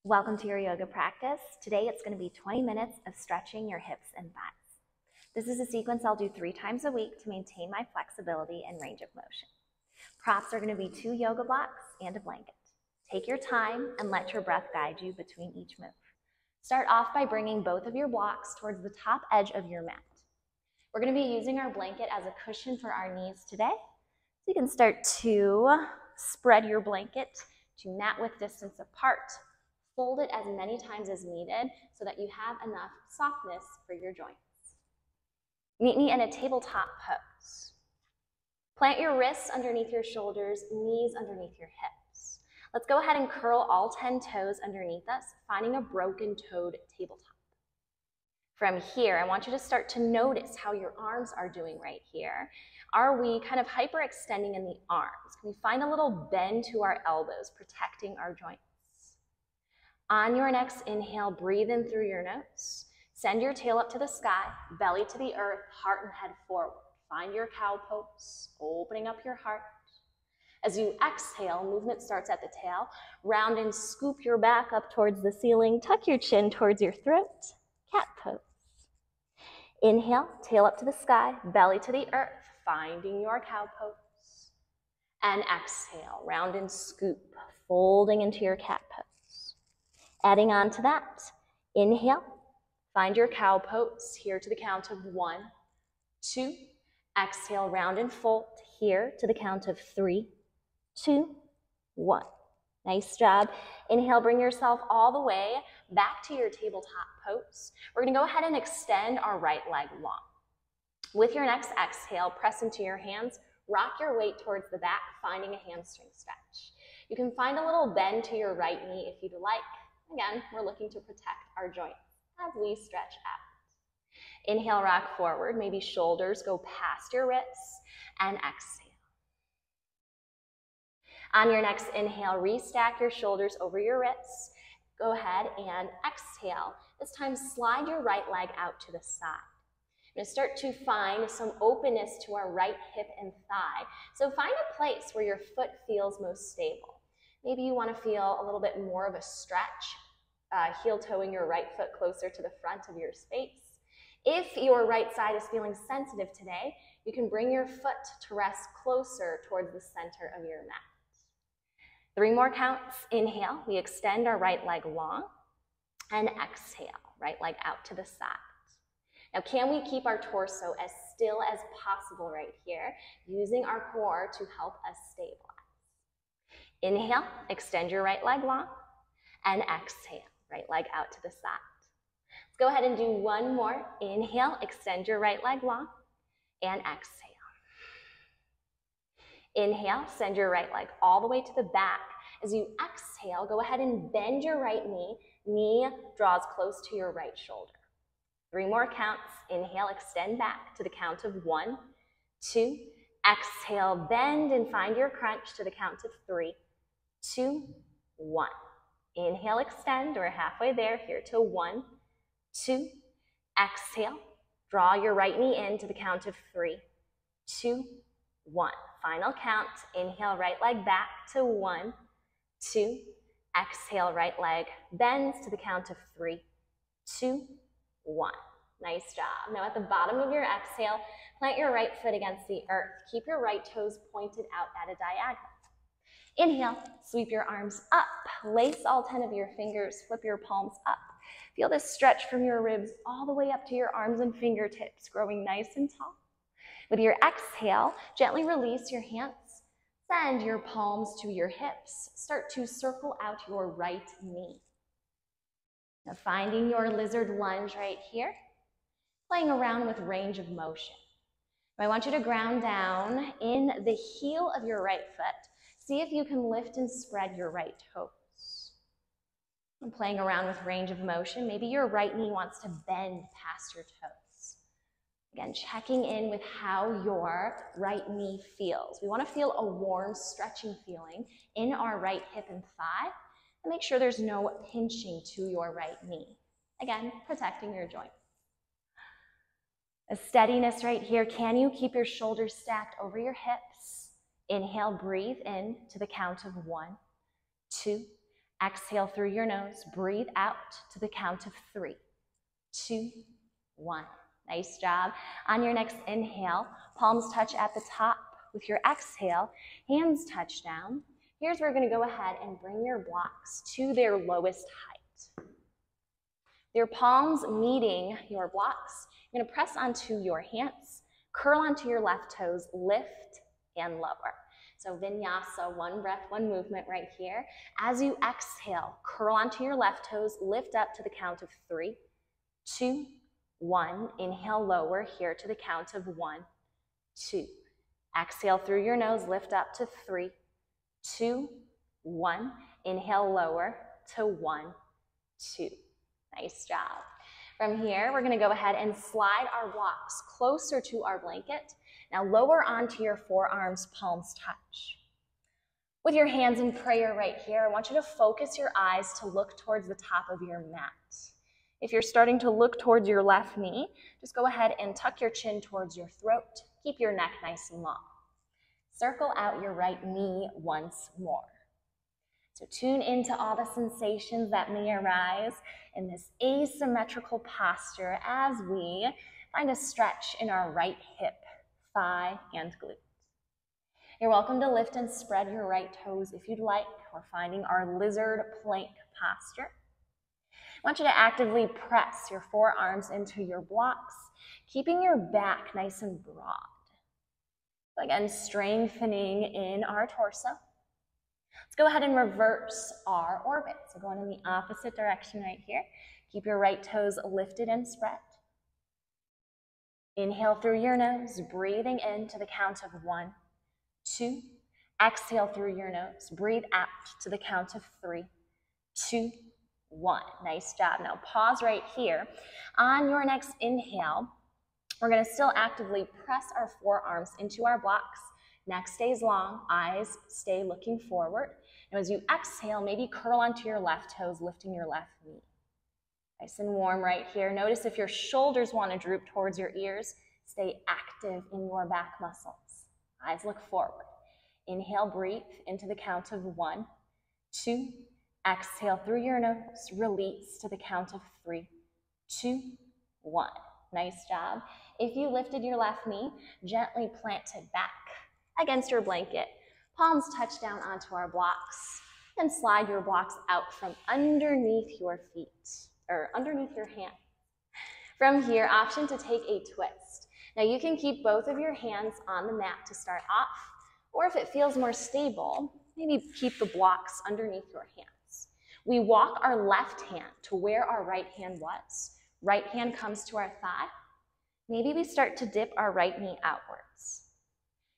Welcome to your yoga practice. Today it's going to be 20 minutes of stretching your hips and thighs. This is a sequence I'll do 3 times a week to maintain my flexibility and range of motion. Props are going to be 2 yoga blocks and a blanket. Take your time and let your breath guide you between each move. Start off by bringing both of your blocks towards the top edge of your mat. We're going to be using our blanket as a cushion for our knees today. So you can start to spread your blanket to mat width distance apart. Fold it as many times as needed so that you have enough softness for your joints. Meet me in a tabletop pose. Plant your wrists underneath your shoulders, knees underneath your hips. Let's go ahead and curl all 10 toes underneath us, finding a broken-toed tabletop. From here, I want you to start to notice how your arms are doing right here. Are we kind of hyperextending in the arms? Can we find a little bend to our elbows, protecting our joints? On your next inhale, breathe in through your nose. Send your tail up to the sky, belly to the earth, heart and head forward. Find your cow pose, opening up your heart. As you exhale, movement starts at the tail. Round and scoop your back up towards the ceiling. Tuck your chin towards your throat. Cat pose. Inhale, tail up to the sky, belly to the earth, finding your cow pose. And exhale, round and scoop, folding into your cat pose. Adding on to that, inhale, find your cow pose here to the count of 1, 2. Exhale, round and fold here to the count of 3, 2, 1. Nice job. Inhale, bring yourself all the way back to your tabletop pose. We're going to go ahead and extend our right leg long. With your next exhale, press into your hands, rock your weight towards the back, finding a hamstring stretch. You can find a little bend to your right knee if you'd like. Again, we're looking to protect our joints as we stretch out. Inhale, rock forward. Maybe shoulders go past your wrists, and exhale. On your next inhale, restack your shoulders over your wrists. Go ahead and exhale. This time, slide your right leg out to the side. We're going to start to find some openness to our right hip and thigh. So find a place where your foot feels most stable. Maybe you want to feel a little bit more of a stretch, heel-toeing your right foot closer to the front of your space. If your right side is feeling sensitive today, you can bring your foot to rest closer towards the center of your mat. 3 more counts. Inhale, we extend our right leg long, and exhale, right leg out to the side. Now, can we keep our torso as still as possible right here, using our core to help us stabilize? Inhale, extend your right leg long, and exhale, right leg out to the side. Let's go ahead and do 1 more. Inhale, extend your right leg long, and exhale. Inhale, send your right leg all the way to the back. As you exhale, go ahead and bend your right knee. Knee draws close to your right shoulder. 3 more counts. Inhale, extend back to the count of 1, 2. Exhale, bend and find your crunch to the count of 3, 2, 1. Inhale, extend. We're halfway there. Here to 1, 2. Exhale. Draw your right knee in to the count of 3, 2, 1. Final count. Inhale, right leg back to 1, 2. Exhale, right leg bends to the count of 3, 2, 1. Nice job. Now at the bottom of your exhale, plant your right foot against the earth. Keep your right toes pointed out at a diagonal. Inhale, sweep your arms up. Lace all 10 of your fingers. Flip your palms up. Feel this stretch from your ribs all the way up to your arms and fingertips, growing nice and tall. With your exhale, gently release your hands. Send your palms to your hips. Start to circle out your right knee. Now finding your lizard lunge right here, playing around with range of motion. I want you to ground down in the heel of your right foot. See if you can lift and spread your right toes. And playing around with range of motion, maybe your right knee wants to bend past your toes. Again, checking in with how your right knee feels. We want to feel a warm, stretching feeling in our right hip and thigh. And make sure there's no pinching to your right knee. Again, protecting your joint. A steadiness right here. Can you keep your shoulders stacked over your hips? Inhale, breathe in to the count of 1, 2. Exhale through your nose. Breathe out to the count of 3, 2, 1. Nice job. On your next inhale, palms touch at the top. With your exhale, hands touch down. Here's where we're going to go ahead and bring your blocks to their lowest height. Your palms meeting your blocks, you're going to press onto your hands, curl onto your left toes, lift and lower. So vinyasa, one breath, one movement right here. As you exhale, curl onto your left toes, lift up to the count of 3, 2, 1. Inhale, lower here to the count of 1, 2. Exhale through your nose, lift up to 3, 2, 1. Inhale, lower to 1, 2. Nice job. From here, we're going to go ahead and slide our blocks closer to our blanket. Now lower onto your forearms, palms touch. With your hands in prayer right here, I want you to focus your eyes to look towards the top of your mat. If you're starting to look towards your left knee, just go ahead and tuck your chin towards your throat. Keep your neck nice and long. Circle out your right knee once more. So tune into all the sensations that may arise in this asymmetrical posture as we find a stretch in our right hip, thigh, and glute. You're welcome to lift and spread your right toes if you'd like. We're finding our lizard plank posture. I want you to actively press your forearms into your blocks, keeping your back nice and broad. Again, strengthening in our torso. Let's go ahead and reverse our orbit. So going in the opposite direction right here. Keep your right toes lifted and spread. Inhale through your nose, breathing in to the count of 1, 2. Exhale through your nose. Breathe out to the count of 3, 2, 1. Nice job. Now pause right here. On your next inhale, we're going to still actively press our forearms into our blocks. Neck stays long, eyes stay looking forward. And as you exhale, maybe curl onto your left toes, lifting your left knee. Nice and warm right here. Notice if your shoulders want to droop towards your ears, stay active in your back muscles. Eyes look forward. Inhale, breathe into the count of 1, 2. Exhale through your nose, release to the count of 3, 2, 1. Nice job. If you lifted your left knee, gently plant it back against your blanket. Palms touch down onto our blocks and slide your blocks out from underneath your feet or underneath your hand. From here, option to take a twist. Now you can keep both of your hands on the mat to start off, or if it feels more stable, maybe keep the blocks underneath your hands. We walk our left hand to where our right hand was. Right hand comes to our thigh. Maybe we start to dip our right knee outwards.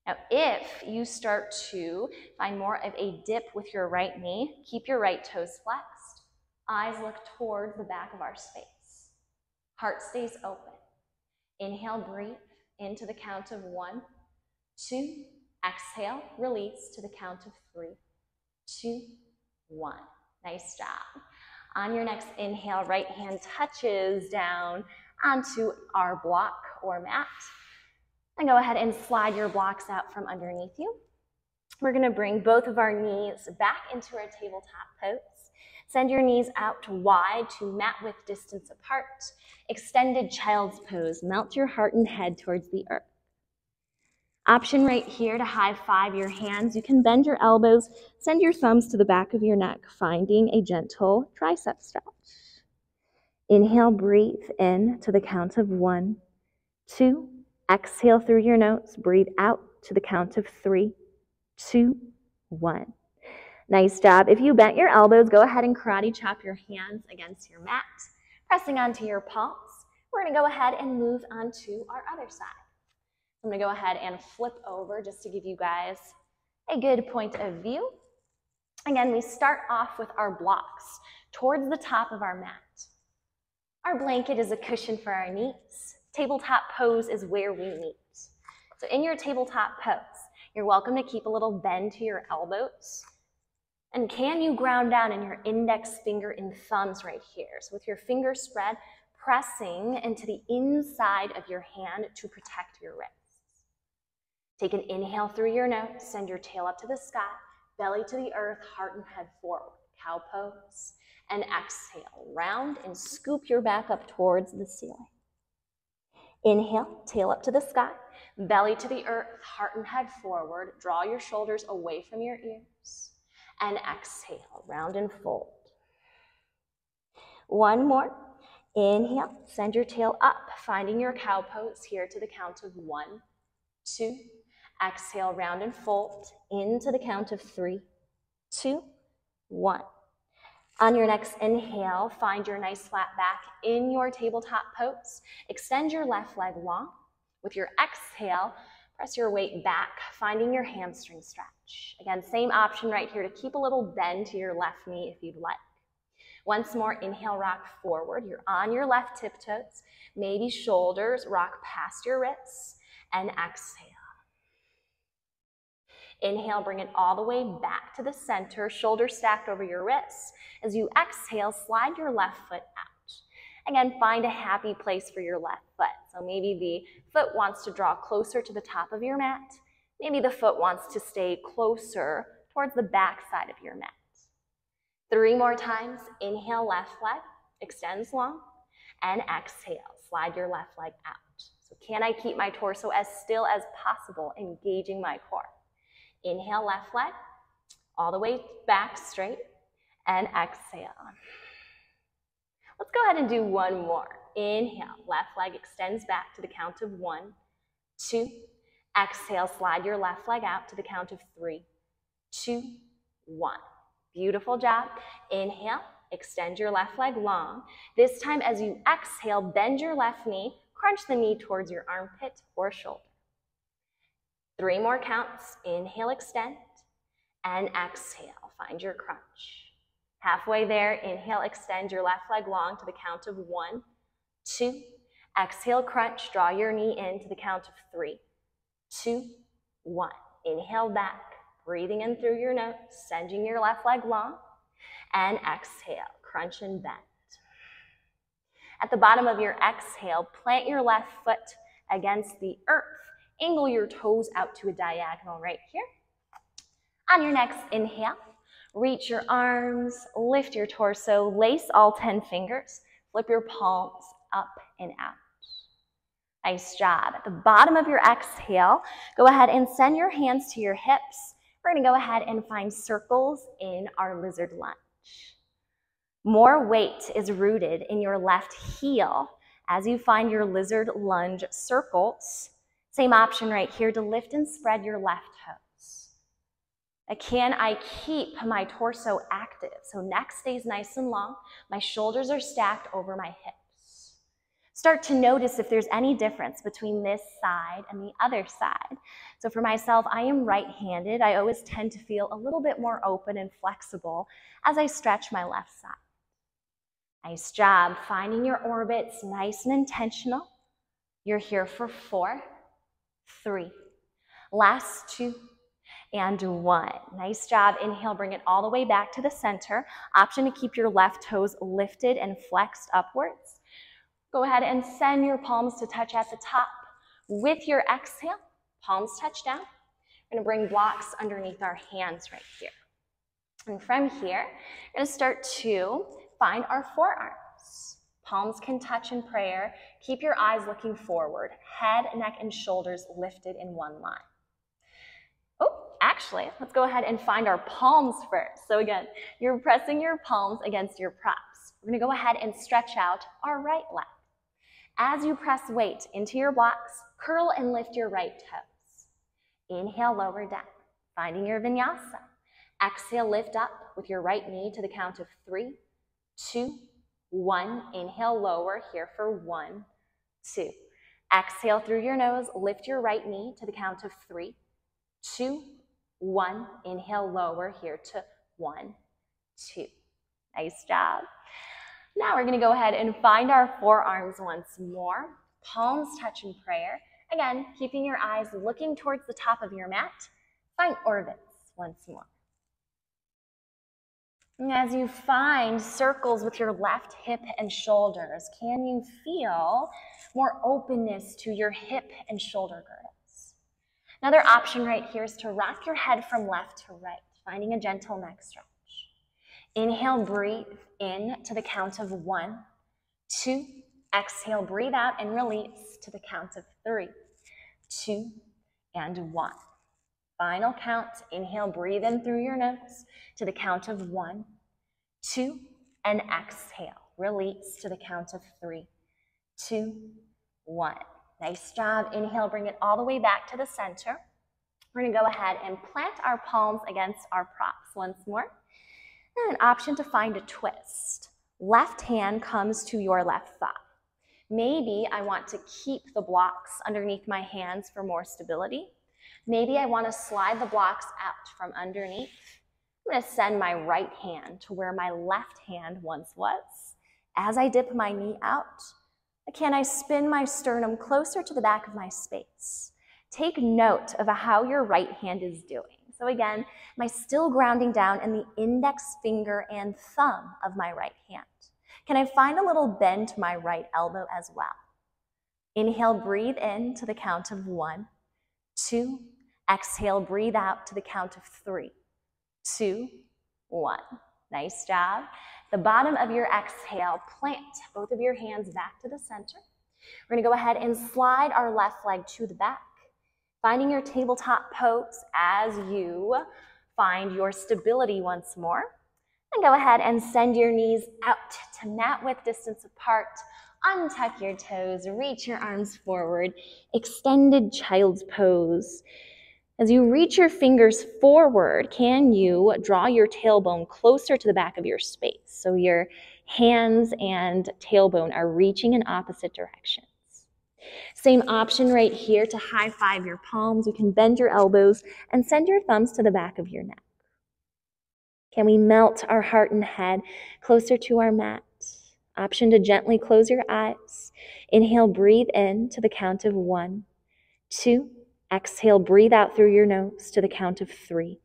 Now, if you start to find more of a dip with your right knee, keep your right toes flexed. Eyes look toward the back of our space. Heart stays open. Inhale, breathe into the count of 1, 2. Exhale, release to the count of 3, 2, 1. Nice job. On your next inhale, right hand touches down onto our block or mat. And go ahead and slide your blocks out from underneath you. We're going to bring both of our knees back into our tabletop pose. Send your knees out wide to mat width distance apart. Extended child's pose. Melt your heart and head towards the earth. Option right here to high five your hands. You can bend your elbows, send your thumbs to the back of your neck, finding a gentle tricep stretch. Inhale, breathe in to the count of 1, 2. Exhale through your nose, breathe out to the count of 3, 2, 1. Nice job. If you bent your elbows, go ahead and karate chop your hands against your mat, pressing onto your palms. We're going to go ahead and move on to our other side. I'm going to go ahead and flip over just to give you guys a good point of view. Again, we start off with our blocks towards the top of our mat. Our blanket is a cushion for our knees. Tabletop pose is where we meet. So in your tabletop pose, you're welcome to keep a little bend to your elbows. And can you ground down in your index finger and thumbs right here? So with your fingers spread, pressing into the inside of your hand to protect your wrists. Take an inhale through your nose, send your tail up to the sky, belly to the earth, heart and head forward. cow pose. And exhale, round and scoop your back up towards the ceiling. Inhale, tail up to the sky, belly to the earth, heart and head forward. Draw your shoulders away from your ears. And exhale, round and fold. One more. Inhale, send your tail up, finding your cow pose here to the count of 1, 2. Exhale, round and fold into the count of 3, 2, 1. On your next inhale, find your nice flat back in your tabletop pose. Extend your left leg long. With your exhale, press your weight back, finding your hamstring stretch. Again, same option right here to keep a little bend to your left knee if you'd like. Once more, inhale, rock forward. You're on your left tiptoes. Maybe shoulders rock past your wrists. And exhale. Inhale, bring it all the way back to the center, shoulders stacked over your wrists. As you exhale, slide your left foot out. Again, find a happy place for your left foot. So maybe the foot wants to draw closer to the top of your mat. Maybe the foot wants to stay closer towards the back side of your mat. 3 more times. Inhale, left leg extends long. And exhale, slide your left leg out. So can I keep my torso as still as possible, engaging my core? Inhale, left leg, all the way back straight, and exhale. Let's go ahead and do one more. Inhale, left leg extends back to the count of 1, 2. Exhale, slide your left leg out to the count of 3, 2, 1. Beautiful job. Inhale, extend your left leg long. This time as you exhale, bend your left knee, crunch the knee towards your armpit or shoulder. 3 more counts. Inhale, extend, and exhale. Find your crunch. Halfway there, inhale, extend your left leg long to the count of 1, 2. Exhale, crunch, draw your knee in to the count of 3, 2, 1. Inhale back, breathing in through your nose, sending your left leg long, and exhale, crunch and bend. At the bottom of your exhale, plant your left foot against the earth. Angle your toes out to a diagonal right here. On your next inhale, reach your arms, lift your torso, lace all 10 fingers, flip your palms up and out. Nice job. At the bottom of your exhale, go ahead and send your hands to your hips. We're going to go ahead and find circles in our lizard lunge. More weight is rooted in your left heel as you find your lizard lunge circles. Same option right here to lift and spread your left toes. Can I keep my torso active? So neck stays nice and long. My shoulders are stacked over my hips. Start to notice if there's any difference between this side and the other side. So for myself, I am right-handed. I always tend to feel a little bit more open and flexible as I stretch my left side. Nice job. Finding your orbits nice and intentional. You're here for 4, 3, last 2, and 1. Nice job. Inhale, bring it all the way back to the center. Option to keep your left toes lifted and flexed upwards. Go ahead and send your palms to touch at the top. With your exhale, palms touch down. We're going to bring blocks underneath our hands right here. And from here, we're going to start to find our forearms. Palms can touch in prayer. Keep your eyes looking forward. Head, neck, and shoulders lifted in one line. Oh, actually, let's go ahead and find our palms first. So again, you're pressing your palms against your props. We're going to go ahead and stretch out our right leg. As you press weight into your blocks, curl and lift your right toes. Inhale, lower down, finding your vinyasa. Exhale, lift up with your right knee to the count of 3, 2, 1. Inhale, lower here for 1, 2. Exhale through your nose, lift your right knee to the count of 3, 2, 1. Inhale, lower here to 1, 2. Nice job. Now we're going to go ahead and find our forearms once more. Palms touch in prayer. Again, keeping your eyes looking towards the top of your mat. Find orbits once more. And as you find circles with your left hip and shoulders, can you feel more openness to your hip and shoulder girdles? Another option right here is to rock your head from left to right, finding a gentle neck stretch. Inhale, breathe in to the count of 1, 2. Exhale, breathe out and release to the count of 3, 2, and 1. Final count. Inhale, breathe in through your nose to the count of 1, 2, and exhale. Release to the count of 3, 2, 1. Nice job. Inhale, bring it all the way back to the center. We're going to go ahead and plant our palms against our props once more. And an option to find a twist. Left hand comes to your left thigh. Maybe I want to keep the blocks underneath my hands for more stability. Maybe I want to slide the blocks out from underneath. I'm going to send my right hand to where my left hand once was. As I dip my knee out, can I spin my sternum closer to the back of my space? Take note of how your right hand is doing. So again, am I still grounding down in the index finger and thumb of my right hand? Can I find a little bend to my right elbow as well? Inhale, breathe in to the count of 1, 2. Exhale, breathe out to the count of 3, 2, 1. Nice job. The bottom of your exhale, plant both of your hands back to the center. We're going to go ahead and slide our left leg to the back, finding your tabletop pose as you find your stability once more. And go ahead and send your knees out to mat width distance apart. Untuck your toes, reach your arms forward, extended child's pose. As you reach your fingers forward, can you draw your tailbone closer to the back of your space? So your hands and tailbone are reaching in opposite directions. Same option right here to high five your palms. You can bend your elbows and send your thumbs to the back of your neck. Can we melt our heart and head closer to our mat? Option to gently close your eyes. Inhale, breathe in to the count of 1, 2. Exhale, breathe out through your nose to the count of 3,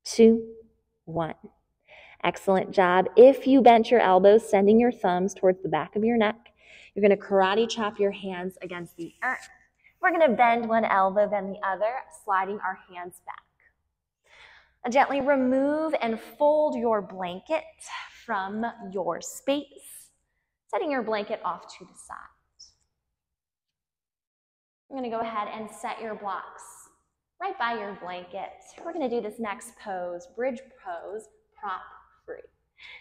2, 1. Excellent job. If you bent your elbows, sending your thumbs towards the back of your neck, you're going to karate chop your hands against the earth. We're going to bend one elbow, then the other, sliding our hands back. Gently remove and fold your blanket from your space, setting your blanket off to the side. I'm going to go ahead and set your blocks right by your blanket. We're going to do this next pose, bridge pose, prop free.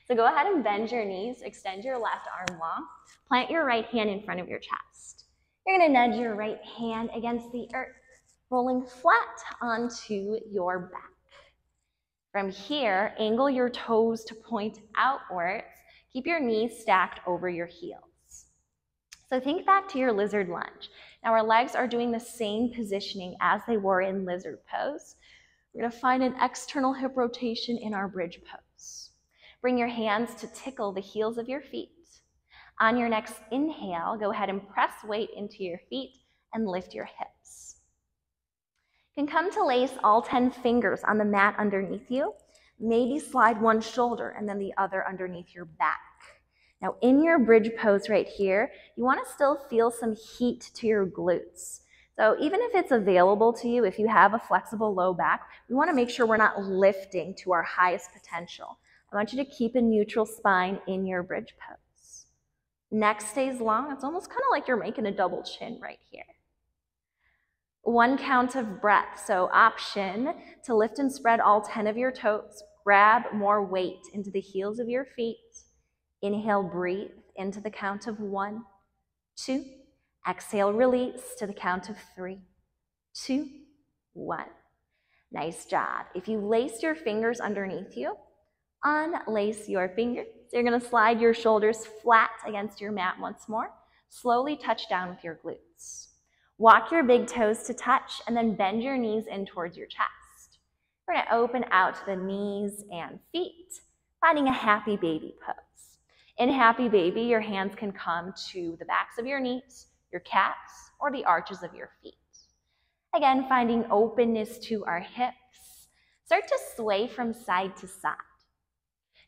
So go ahead and bend your knees, extend your left arm long, plant your right hand in front of your chest. You're going to nudge your right hand against the earth, rolling flat onto your back. From here, angle your toes to point outwards. Keep your knees stacked over your heels. So think back to your lizard lunge. Now our legs are doing the same positioning as they were in lizard pose. We're going to find an external hip rotation in our bridge pose. Bring your hands to tickle the heels of your feet. On your next inhale, go ahead and press weight into your feet and lift your hips. You can come to lace all 10 fingers on the mat underneath you. Maybe slide one shoulder and then the other underneath your back. Now in your bridge pose right here, you want to still feel some heat to your glutes. So even if it's available to you, if you have a flexible low back, we want to make sure we're not lifting to our highest potential. I want you to keep a neutral spine in your bridge pose. Neck stays long. It's almost kind of like you're making a double chin right here. One count of breath. So option to lift and spread all 10 of your toes. Grab more weight into the heels of your feet. Inhale, breathe into the count of 1, 2. Exhale, release to the count of 3, 2, 1. Nice job. If you laced your fingers underneath you, unlace your fingers. So you're going to slide your shoulders flat against your mat once more. Slowly touch down with your glutes. Walk your big toes to touch and then bend your knees in towards your chest. We're going to open out the knees and feet, finding a happy baby pose. In happy baby, your hands can come to the backs of your knees, your calves, or the arches of your feet. Again, finding openness to our hips. Start to sway from side to side.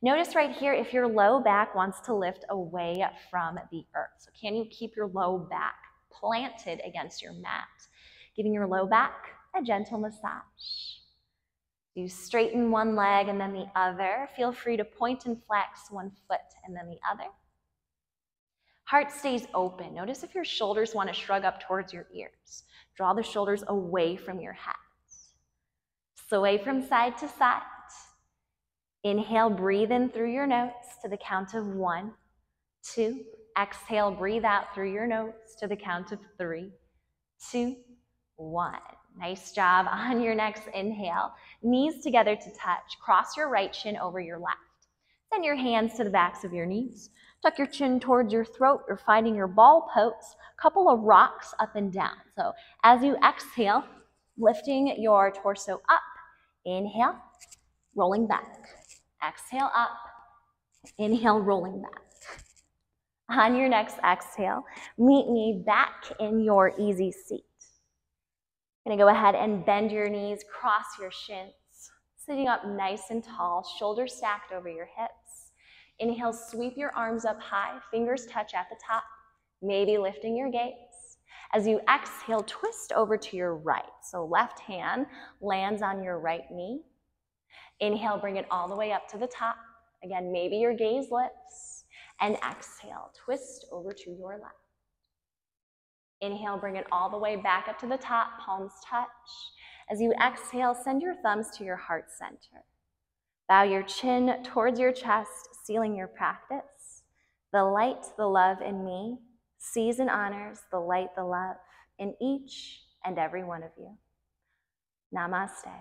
Notice right here if your low back wants to lift away from the earth. So can you keep your low back planted against your mat, giving your low back a gentle massage. You straighten one leg and then the other. Feel free to point and flex one foot and then the other. Heart stays open. Notice if your shoulders want to shrug up towards your ears. Draw the shoulders away from your head. Sway from side to side. Inhale, breathe in through your nose to the count of 1, 2. Exhale, breathe out through your nose to the count of 3, 2, 1. Nice job. On your next inhale, knees together to touch. Cross your right shin over your left. Send your hands to the backs of your knees. Tuck your chin towards your throat. You're finding your ball pose. Couple of rocks up and down. So as you exhale, lifting your torso up. Inhale, rolling back. Exhale up. Inhale, rolling back. On your next exhale, meet me back in your easy seat. You're gonna go ahead and bend your knees, cross your shins, sitting up nice and tall, shoulders stacked over your hips. Inhale, sweep your arms up high, fingers touch at the top, maybe lifting your gaze. As you exhale, twist over to your right. So left hand lands on your right knee. Inhale, bring it all the way up to the top. Again, maybe your gaze lifts. And exhale, twist over to your left. Inhale, bring it all the way back up to the top, palms touch. As you exhale, send your thumbs to your heart center. Bow your chin towards your chest, sealing your practice. The light, the love in me, sees and honors the light, the love in each and every one of you. Namaste.